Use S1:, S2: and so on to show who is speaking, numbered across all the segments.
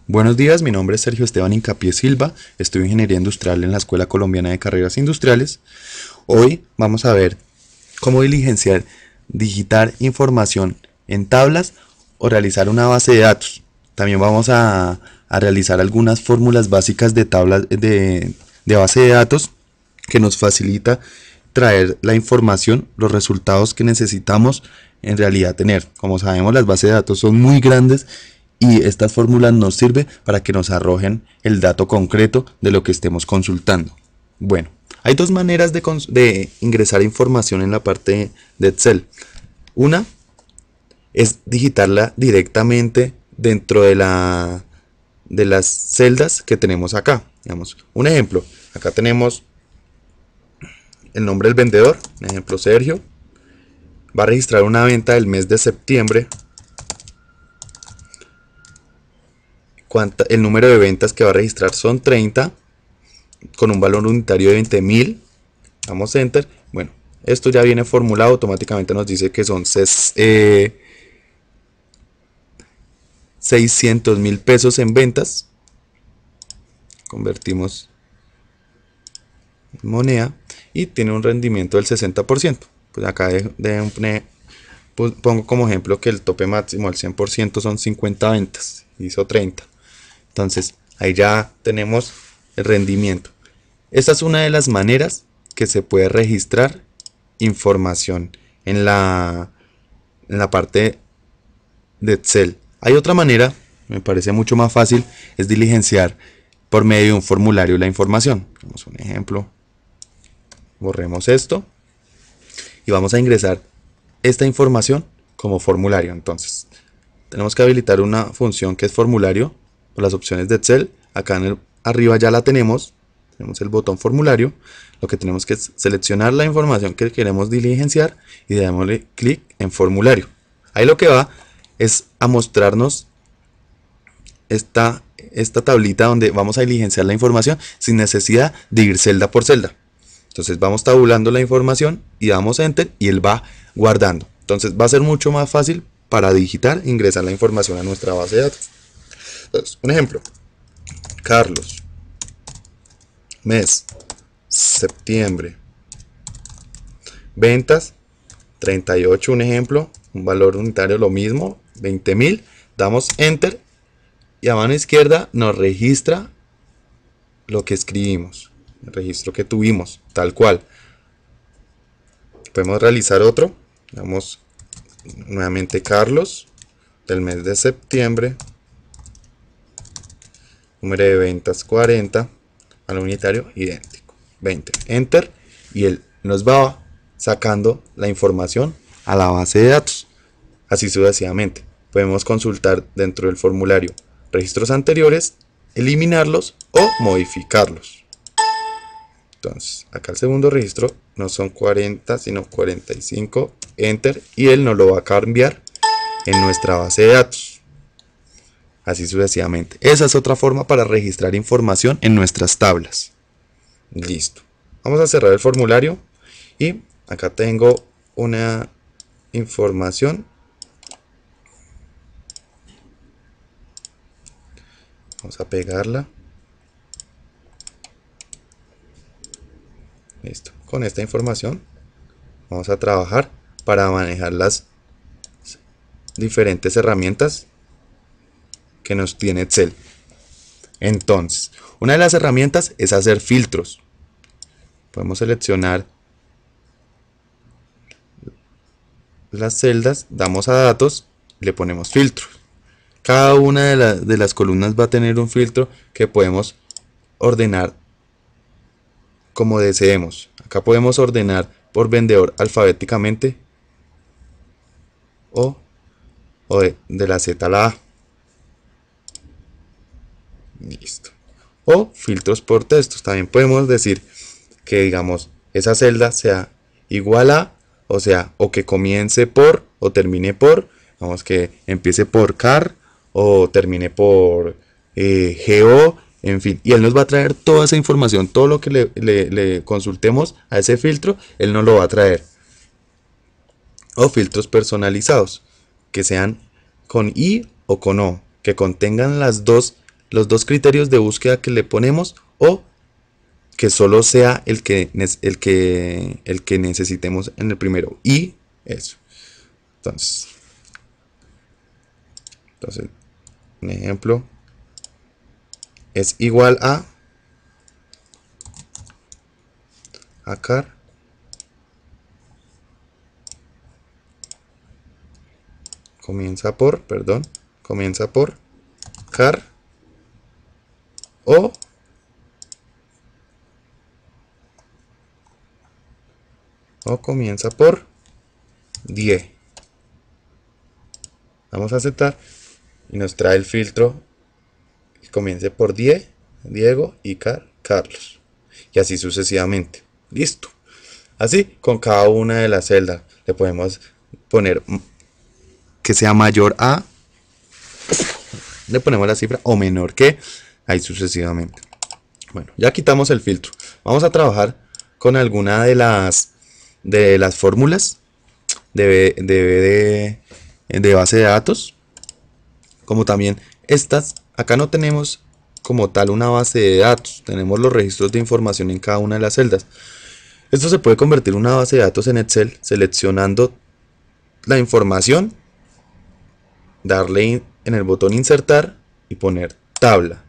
S1: Buenos días, mi nombre es Sergio Esteban Incapié Silva, estudio Ingeniería Industrial en la Escuela Colombiana de Carreras Industriales. Hoy vamos a ver cómo digitar información en tablas o realizar una base de datos. También vamos a realizar algunas fórmulas básicas de tablas de base de datos que nos facilita traer la información, los resultados que necesitamos en realidad tener. Como sabemos, las bases de datos son muy grandes y estas fórmulas nos sirven para que nos arrojen el dato concreto de lo que estemos consultando. Bueno, hay dos maneras de ingresar información en la parte de Excel. Una es digitarla directamente dentro de las celdas que tenemos acá. Digamos, un ejemplo, acá tenemos el nombre del vendedor, un ejemplo Sergio, va a registrar una venta del mes de septiembre. El número de ventas que va a registrar son 30 con un valor unitario de 20.000. Damos enter. Bueno, esto ya viene formulado, automáticamente nos dice que son 600.000 pesos en ventas. Convertimos en moneda y tiene un rendimiento del 60%. Pues acá pongo como ejemplo que el tope máximo al 100% son 50 ventas, hizo 30. Entonces ahí ya tenemos el rendimiento. Esta es una de las maneras que se puede registrar información en la parte de Excel. Hay otra manera, me parece mucho más fácil, es diligenciar por medio de un formulario la información. Vamos a un ejemplo, borremos esto y vamos a ingresar esta información como formulario. Entonces tenemos que habilitar una función que es formulario por las opciones de Excel. Acá arriba ya la tenemos el botón formulario. Lo que tenemos que es seleccionar la información que queremos diligenciar y démosle clic en formulario. Ahí lo que va es a mostrarnos esta tablita donde vamos a diligenciar la información sin necesidad de ir celda por celda. Entonces vamos tabulando la información y damos enter y él va guardando. Entonces va a ser mucho más fácil para digitar e ingresar la información a nuestra base de datos. Entonces, un ejemplo, Carlos, mes, septiembre, ventas, 38, un ejemplo, un valor unitario lo mismo, 20.000, damos enter y a mano izquierda nos registra lo que escribimos, el registro que tuvimos, tal cual. Podemos realizar otro, damos nuevamente Carlos, del mes de septiembre, número de ventas 40, al unitario idéntico, 20, enter, y él nos va sacando la información a la base de datos. Así sucesivamente. Podemos consultar dentro del formulario registros anteriores, eliminarlos o modificarlos. Entonces, acá el segundo registro no son 40, sino 45, enter, y él nos lo va a cambiar en nuestra base de datos. Así sucesivamente. Esa es otra forma para registrar información en nuestras tablas. Listo. Vamos a cerrar el formulario y acá tengo una información. Vamos a pegarla. Listo. Con esta información vamos a trabajar para manejar las diferentes herramientas que nos tiene Excel. Entonces, una de las herramientas es hacer filtros. Podemos seleccionar las celdas, damos a datos, le ponemos filtros. Cada una de las columnas va a tener un filtro que podemos ordenar como deseemos. Acá podemos ordenar por vendedor alfabéticamente o de la Z a la A. Listo. O filtros por textos. También podemos decir que, digamos, esa celda sea igual a, o que comience por o termine por, vamos, que empiece por car o termine por GO, en fin. Y él nos va a traer toda esa información, todo lo que le consultemos a ese filtro, él nos lo va a traer. O filtros personalizados, que sean con I o con O, que contengan las dos los dos criterios de búsqueda que le ponemos o que solo sea el que necesitemos en el primero. Y eso. Entonces, un ejemplo es igual a car comienza por car o comienza por 10. Vamos a aceptar y nos trae el filtro que comience por 10, Diego y Carlos. Y así sucesivamente. Listo. Así con cada una de las celdas le podemos poner que sea mayor a, le ponemos la cifra o menor que, ahí sucesivamente. Bueno, ya quitamos el filtro. Vamos a trabajar con alguna de las fórmulas de base de datos. Como también estas, acá no tenemos como tal una base de datos, tenemos los registros de información en cada una de las celdas. Esto se puede convertir en una base de datos en Excel seleccionando la información, darle en el botón insertar y poner tabla.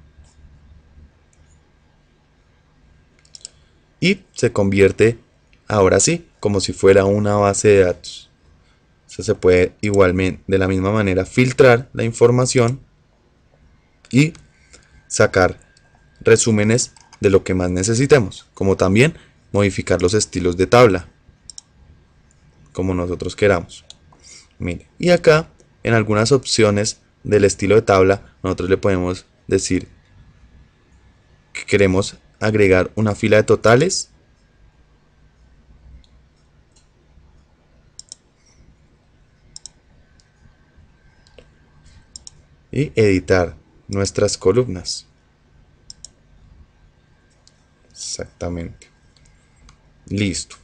S1: Y se convierte ahora sí como si fuera una base de datos. Se puede igualmente de la misma manera filtrar la información y sacar resúmenes de lo que más necesitemos, como también modificar los estilos de tabla como nosotros queramos. Mire, y acá en algunas opciones del estilo de tabla nosotros le podemos decir que queremos agregar una fila de totales y editar nuestras columnas. Exactamente. Listo.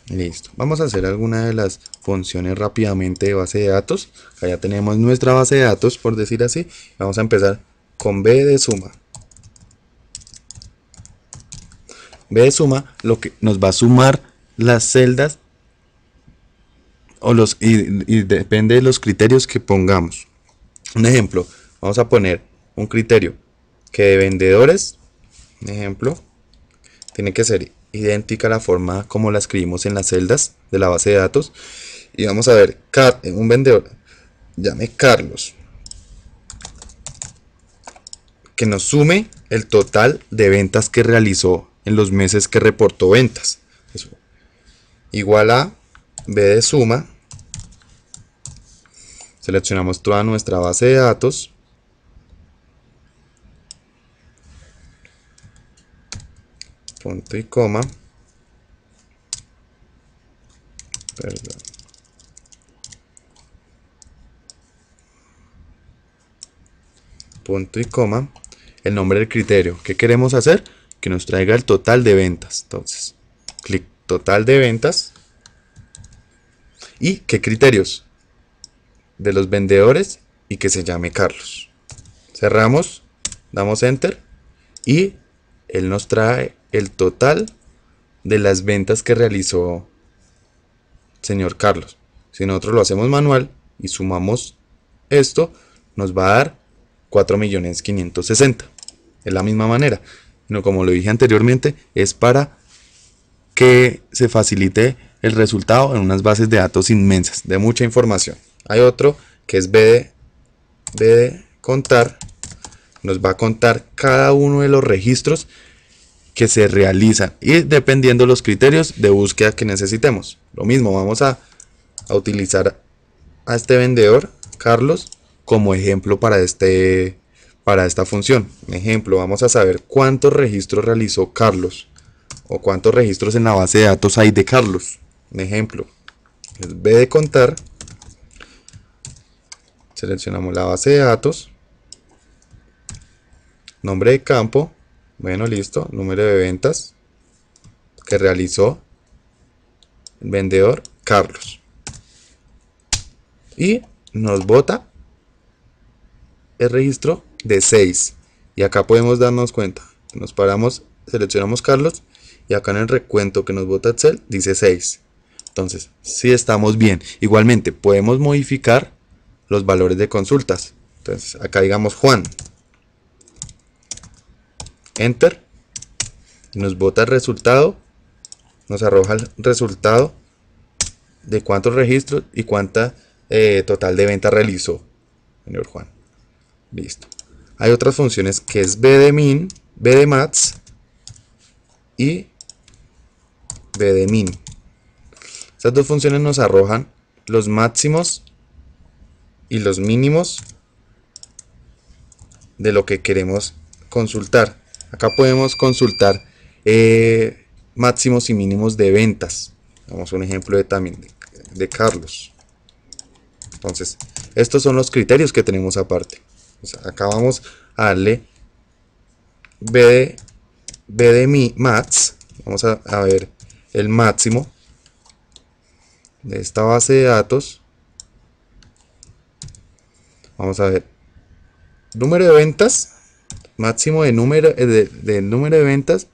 S1: Listo. Vamos a hacer alguna de las funciones rápidamente de base de datos. Acá ya tenemos nuestra base de datos, por decir así. Vamos a empezar con B de suma. B de suma lo que nos va a sumar las celdas o y depende de los criterios que pongamos. Un ejemplo, vamos a poner un criterio que de vendedores, un ejemplo, tiene que ser idéntica a la forma como la escribimos en las celdas de la base de datos. Y vamos a ver, un vendedor, llame Carlos, que nos sume el total de ventas que realizó en los meses que reportó ventas. Eso. Igual a B de suma. Seleccionamos toda nuestra base de datos. Punto y coma. Perdón. Punto y coma. El nombre del criterio. ¿Qué queremos hacer? Que nos traiga el total de ventas. Entonces, clic total de ventas. ¿Y qué criterios? De los vendedores y que se llame Carlos. Cerramos, damos enter y él nos trae el total de las ventas que realizó señor Carlos. Si nosotros lo hacemos manual y sumamos esto, nos va a dar 4.560.000. De la misma manera, no, como lo dije anteriormente, es para que se facilite el resultado en unas bases de datos inmensas, de mucha información. Hay otro que es B de contar. Nos va a contar cada uno de los registros que se realizan y dependiendo de los criterios de búsqueda que necesitemos. Lo mismo, vamos a utilizar a este vendedor, Carlos, como ejemplo para este para esta función. Ejemplo, vamos a saber cuántos registros realizó Carlos o cuántos registros en la base de datos hay de Carlos. Un ejemplo, es B de contar, seleccionamos la base de datos, nombre de campo, bueno, listo, número de ventas que realizó el vendedor Carlos, y nos bota el registro de 6, y acá podemos darnos cuenta, nos paramos, seleccionamos Carlos, y acá en el recuento que nos bota Excel dice 6. Entonces, si estamos bien. Igualmente, podemos modificar los valores de consultas. Entonces, acá digamos Juan. Enter. Y nos bota el resultado. Nos arroja el resultado de cuántos registros y cuánta total de venta realizó, señor Juan. Listo. Hay otras funciones que es bdmin, bdmax y bdmin. Estas dos funciones nos arrojan los máximos y los mínimos de lo que queremos consultar. Acá podemos consultar máximos y mínimos de ventas. Vamos a un ejemplo también de Carlos. Entonces, estos son los criterios que tenemos aparte. Acá vamos a darle BD max. Vamos a ver el máximo de esta base de datos. Vamos a ver número de ventas, máximo de número de ventas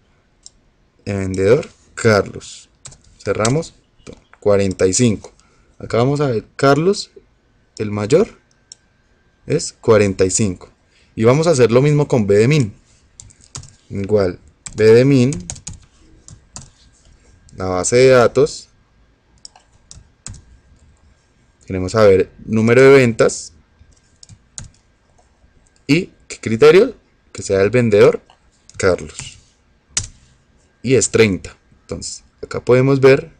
S1: de vendedor Carlos. Cerramos 45. Acá vamos a ver Carlos, el mayor es 45. Y vamos a hacer lo mismo con bdmin. Igual bdmin, la base de datos. Queremos saber número de ventas y qué criterio, que sea el vendedor Carlos, y es 30. Entonces acá podemos ver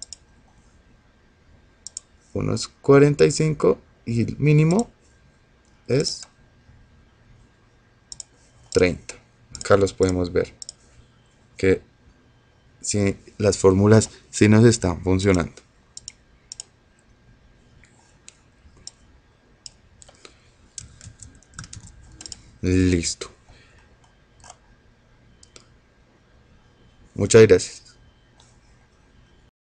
S1: unos 45 y el mínimo es 30. Acá los podemos ver que si las fórmulas sí nos están funcionando. Listo. Muchas gracias.